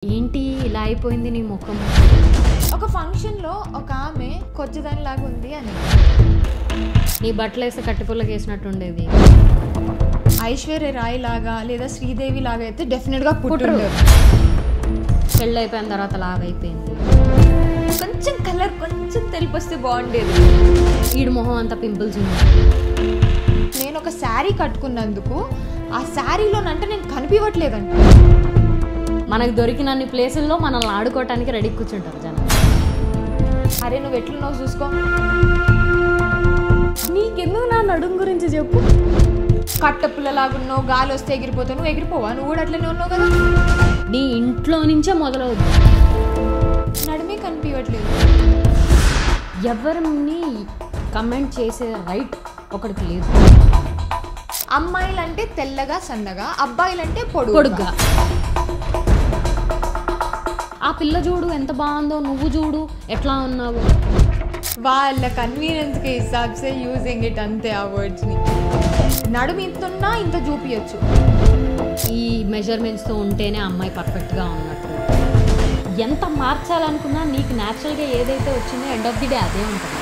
ఏంటి ఇలా అయిపోయింది నీ ముఖం? ఒక ఫంక్షన్లో ఒక ఆమె కొచ్చదానిలాగా ఉంది అని నీ బట్టలు వేస్తే కట్టిపుల్లకి వేసినట్టుండేది. ఐశ్వర్య రాయ్ లాగా లేదా శ్రీదేవి లాగా అయితే డెఫినెట్గా పుట్టరు. పెళ్ళి అయిపోయిన తర్వాత లాగైపోయింది. కొంచెం కలర్ కొంచెం తెలిపి వస్తే బాగుండేది. ఈడు మొహం అంతా పింపుల్స్ ఉంది. నేను ఒక శారీ కట్టుకున్నందుకు ఆ శారీలోనంటే నేను కనిపించట్లేదంట. మనకు దొరికినన్ని ప్లేసుల్లో మనల్ని ఆడుకోవటానికి రెడీ కూర్చుంటారు జనం. అరే నువ్వు ఎట్లున్నావు చూసుకో. నీకెందుకు నా నడుము గురించి చెప్పు. కట్టపుల్లలాగున్నావు, గాలి వస్తే ఎగిరిపోతావు. నువ్వు ఎగిరిపోవా? నువ్వు కూడా అట్లనే ఉన్నావు కదా. నీ ఇంట్లో నుంచే మొదలవుతుంది. నడుమే కనిపించట్లేదు. ఎవరిని కమెంట్ చేసే రైట్ ఒకటికి లేదు. అమ్మాయిలంటే తెల్లగా సన్నగా, అబ్బాయిలంటే పొడుగ్గా. ఆ పిల్ల చూడు ఎంత బాగుందో, నువ్వు చూడు ఎట్లా ఉన్నావు. వాళ్ళ కన్వీనియన్స్కి హిసాబ్సే యూజింగ్ ఇట్ అంతే. ఆ వర్డ్స్ని నడుము ఇంతున్నా ఇంత చూపించచ్చు. ఈ మెజర్మెంట్స్తో ఉంటేనే అమ్మాయి పర్ఫెక్ట్గా ఉన్నట్టు. ఎంత మార్చాలనుకున్నా నీకు న్యాచురల్గా ఏదైతే వచ్చిందో ఎండ్ ఆఫ్ ది డే అదే ఉంటుంది.